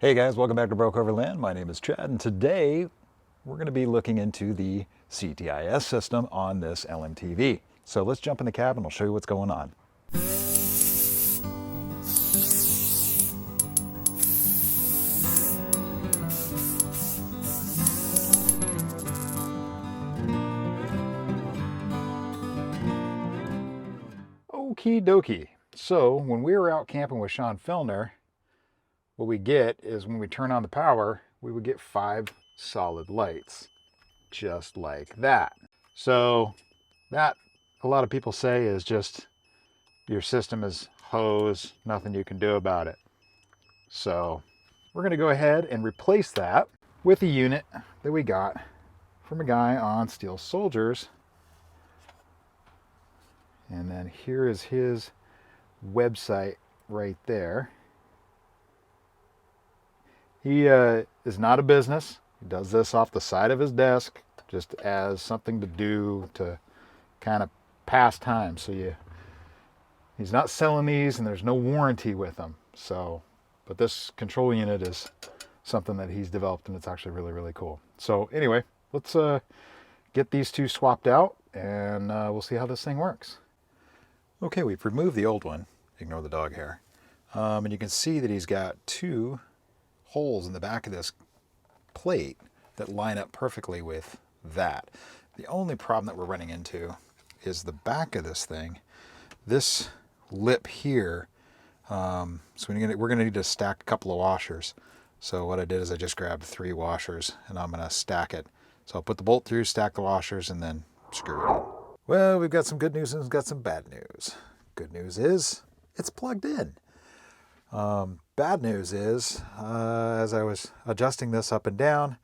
Hey guys, welcome back to Broke Overland. My name is Chad, and today we're going to be looking into the CTIS system on this LMTV. So let's jump in the cab and I'll show you what's going on. Okie dokie. So when we were out camping with Sean Fellner, what we get is when we turn on the power, we would get 5 solid lights, just like that. So that, a lot of people say, is just your system is hose, nothing you can do about it. So we're going to go ahead and replace that with a unit that we got from a guy on Steel Soldiers. And then here is his website right there. He is not a business. He does this off the side of his desk just as something to do to kind of pass time. So he's not selling these, and there's no warranty with them. So, but this control unit is something that he's developed, and it's actually really, really cool. So anyway, let's get these two swapped out, and we'll see how this thing works. Okay, we've removed the old one. Ignore the dog hair. And you can see that he's got 2 holes in the back of this plate that line up perfectly with that. The only problem that we're running into is the back of this thing. This lip here, so we're going to need to stack a couple of washers. So what I did is I just grabbed 3 washers and I'm going to stack it. So I'll put the bolt through, stack the washers, and then screw it in. Well, we've got some good news and we've got some bad news. Good news is it's plugged in. Bad news is, as I was adjusting this up and down,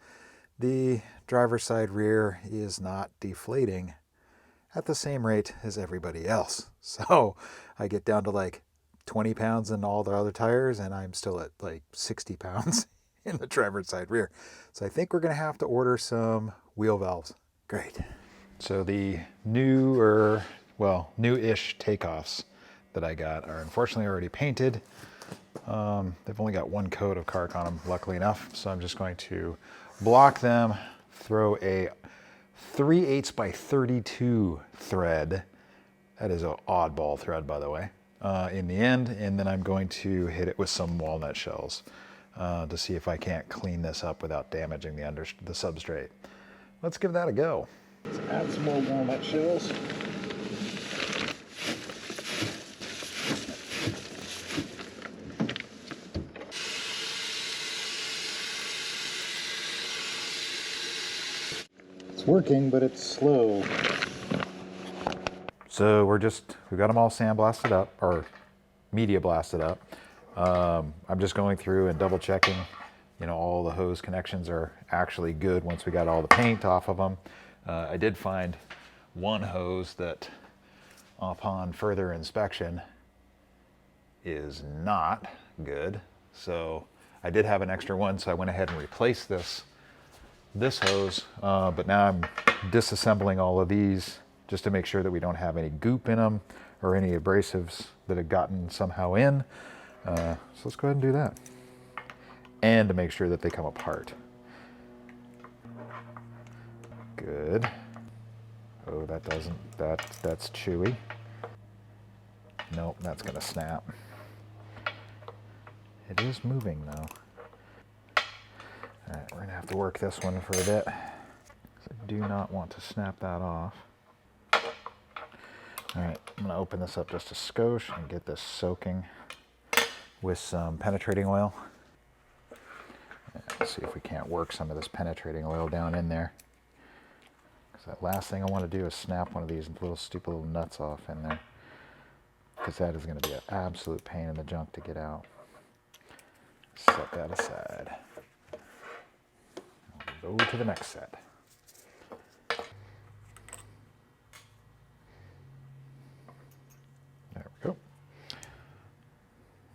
the driver's side rear is not deflating at the same rate as everybody else. So I get down to like 20 pounds in all the other tires, and I'm still at like 60 pounds in the driver's side rear. So I think we're going to have to order some wheel valves. Great. So the newish takeoffs that I got are unfortunately already painted. They've only got 1 coat of caulk on them, luckily enough. So I'm just going to block them, throw a 3/8 by 32 thread. That is an oddball thread, by the way, in the end. And then I'm going to hit it with some walnut shells to see if I can't clean this up without damaging the substrate. Let's give that a go. Let's add some more walnut shells. Working, but it's slow. So we got them all sandblasted up, or media blasted up. I'm just going through and double checking, all the hose connections are actually good once we got all the paint off of them. I did find one hose that upon further inspection is not good. So I did have an extra one, so I went ahead and replaced this hose, but now I'm disassembling all of these just to make sure that we don't have any goop in them or any abrasives that have gotten somehow in. So let's go ahead and do that. And to make sure that they come apart. Good. Oh, that doesn't, that's chewy. Nope, that's gonna snap. It is moving though. All right, we're gonna have to work this one for a bit. I do not want to snap that off. All right, I'm gonna open this up just a skosh and get this soaking with some penetrating oil. Let's see if we can't work some of this penetrating oil down in there. Because that last thing I want to do is snap one of these stupid little nuts off in there. Because that is going to be an absolute pain in the junk to get out. Set that aside. Go to the next set. There we go.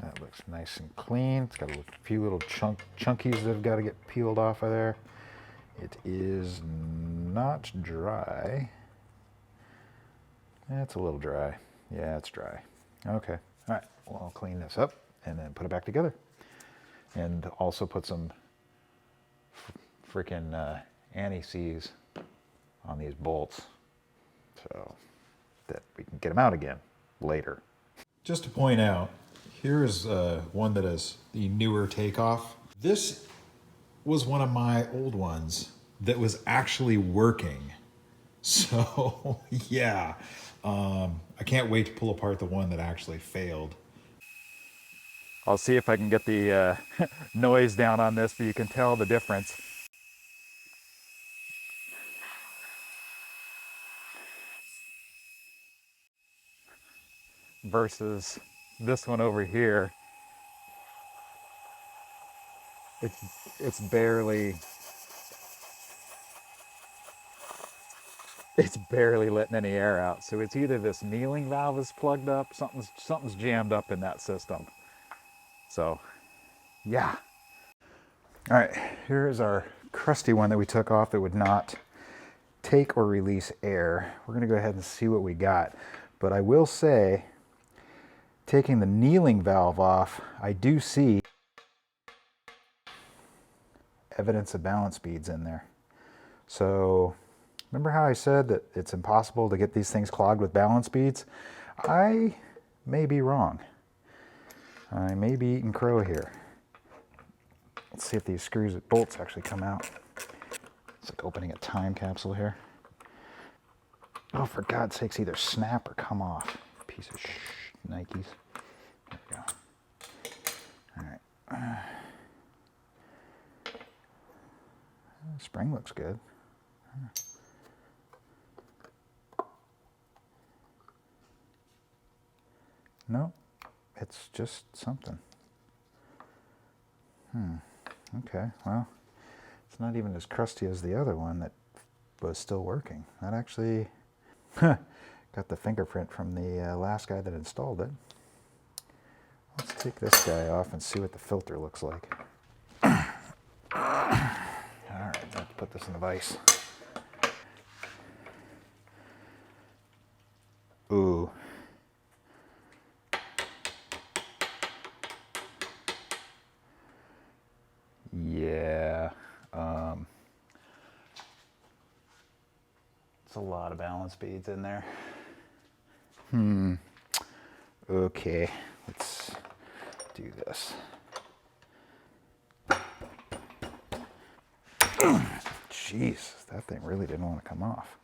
That looks nice and clean. It's got a few little chunkies that have got to get peeled off of there. It is not dry. It's a little dry. Yeah, it's dry. Okay. All right. Well, I'll clean this up and then put it back together. and also put some freaking anti-seize on these bolts so that we can get them out again later. Just to point out, here's one that is the newer takeoff. This was one of my old ones that was actually working. So yeah, I can't wait to pull apart the one that actually failed. I'll see if I can get the noise down on this, but you can tell the difference. Versus this one over here. It's barely letting any air out. So it's either this kneeling valve is plugged up, something's jammed up in that system. So yeah. All right, here's our crusty one that we took off that would not take or release air. We're gonna go ahead and see what we got. But I will say, taking the kneeling valve off, I do see evidence of balance beads in there. So remember how I said that it's impossible to get these things clogged with balance beads? I may be wrong. I may be eating crow here. Let's see if these screws, bolts actually come out. It's like opening a time capsule here. Oh, for God's sakes, either snap or come off. Piece of Nikes. There we go. All right. Spring looks good. No, it's just something. Okay, well, it's not even as crusty as the other one that was still working. That actually got the fingerprint from the last guy that installed it. Let's take this guy off and see what the filter looks like. All right, let's put this in the vise. Ooh. Yeah. It's a lot of balance beads in there. Okay, let's do this. Jeez, that thing really didn't want to come off.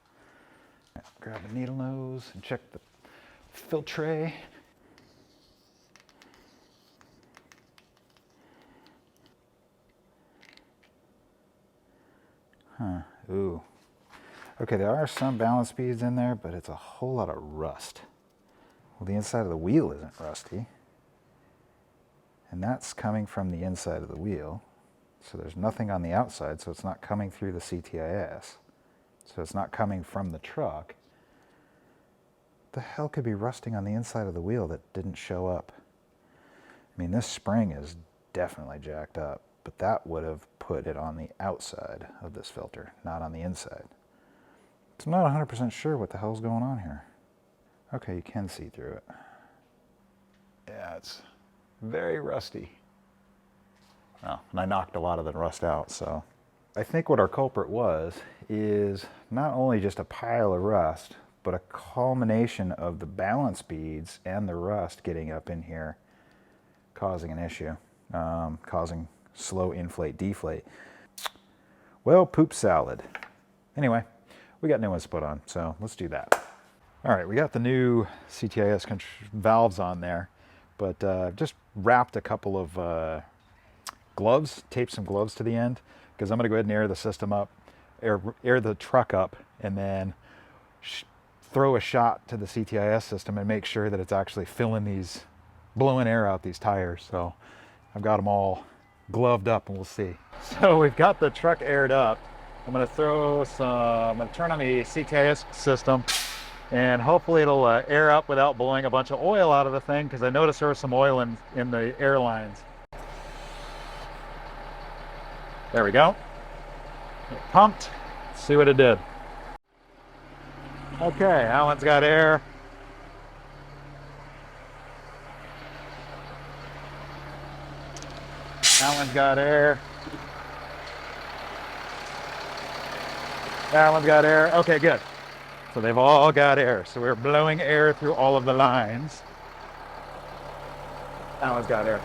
Grab a needle nose and check the filtre. Ooh. Okay, there are some balance beads in there, but it's a whole lot of rust. Well, the inside of the wheel isn't rusty. And that's coming from the inside of the wheel. So there's nothing on the outside, so it's not coming through the CTIS. So it's not coming from the truck. The hell could be rusting on the inside of the wheel that didn't show up? I mean, this spring is definitely jacked up, but that would have put it on the outside of this filter, not on the inside. So I'm not 100% sure what the hell's going on here. Okay, you can see through it. Yeah, it's very rusty. Well, and I knocked a lot of the rust out, so. I think what our culprit is not only just a pile of rust, but a culmination of the balance beads and the rust getting up in here, causing an issue, causing slow inflate, deflate. Well, poop salad. Anyway, we got new ones to put on, so let's do that. All right, we got the new CTIS valves on there, but just wrapped a couple of gloves, taped some gloves to the end, because I'm gonna go ahead and air the system up, air the truck up, and then throw a shot to the CTIS system and make sure that it's actually filling these, blowing air out these tires. So I've got them all gloved up and we'll see. So we've got the truck aired up. I'm gonna turn on the CTIS system and hopefully it'll air up without blowing a bunch of oil out of the thing, because I noticed there was some oil in the air lines. There we go. It pumped. Let's see what it did. Okay, that one's got air. That one's got air. That one's got air. Okay, good. So they've all got air. So we're blowing air through all of the lines. That one's got air.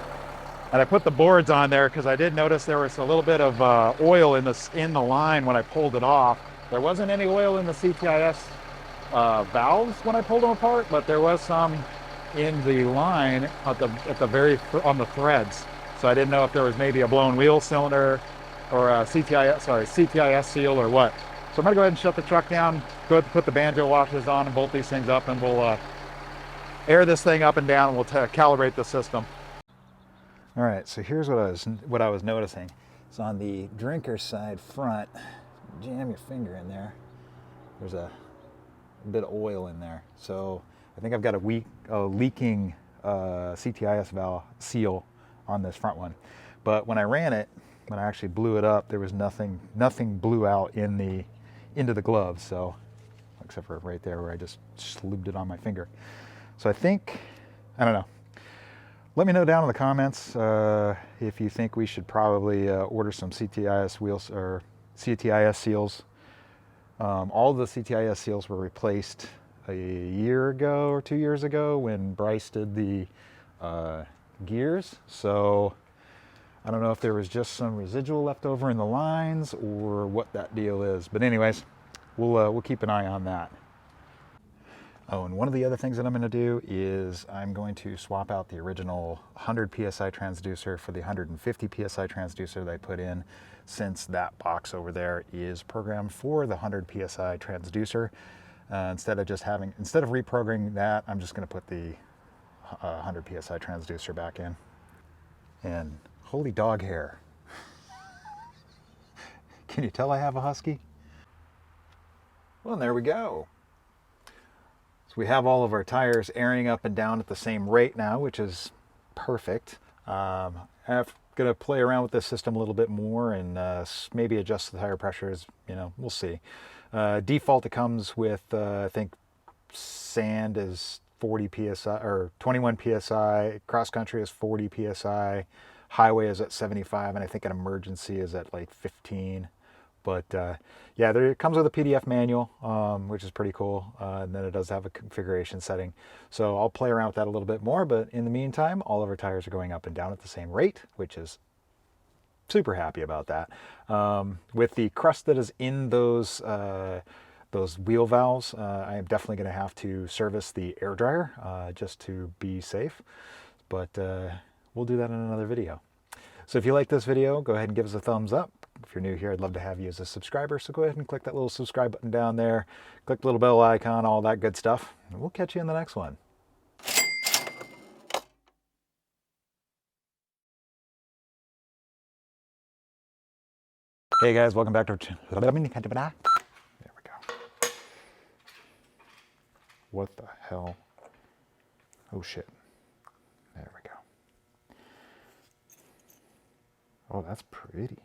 And I put the boards on there because I did notice there was a little bit of oil in the line when I pulled it off. There wasn't any oil in the CTIS valves when I pulled them apart, but there was some in the line at the very on the threads. So I didn't know if there was maybe a blown wheel cylinder or a CTIS seal or what. So I'm gonna go ahead and shut the truck down, go ahead and put the banjo washers on and bolt these things up, and we'll air this thing up and down, and we'll calibrate the system. All right, so here's what I was noticing. It's on the drinker side front. Jam your finger in there. There's a bit of oil in there. So I think I've got a leaking CTIS valve seal on this front one. But when I ran it, when I actually blew it up, there was nothing blew out into the gloves. So except for right there where I just slooped it on my finger. So I think, I don't know. Let me know down in the comments if you think we should probably order some CTIS wheels or CTIS seals. All of the CTIS seals were replaced a year ago or 2 years ago when Bryce did the gears. So I don't know if there was just some residual left over in the lines or what that deal is. But anyways, we'll keep an eye on that. Oh, and one of the other things that I'm going to do is I'm going to swap out the original 100 PSI transducer for the 150 PSI transducer that I put in, since that box over there is programmed for the 100 PSI transducer. Instead of reprogramming that, I'm just going to put the 100 PSI transducer back in. And holy dog hair. Can you tell I have a husky? Well, and there we go. So we have all of our tires airing up and down at the same rate now, which is perfect. I'm going to play around with this system a little bit more and maybe adjust the tire pressures. You know, we'll see. Default, it comes with, I think, sand is 40 PSI or 21 PSI. Cross country is 40 PSI. Highway is at 75, and I think an emergency is at like 15. But yeah, it comes with a PDF manual, which is pretty cool. And then it does have a configuration setting. So I'll play around with that a little bit more. But in the meantime, all of our tires are going up and down at the same rate, which is super happy about that. With the crust that is in those wheel valves, I am definitely going to have to service the air dryer just to be safe. But we'll do that in another video. So if you like this video, go ahead and give us a thumbs up. If you're new here, I'd love to have you as a subscriber. So go ahead and click that little subscribe button down there. Click the little bell icon, all that good stuff. And we'll catch you in the next one. Hey guys, welcome back to our channel. There we go. What the hell? Oh shit. There we go. Oh, that's pretty.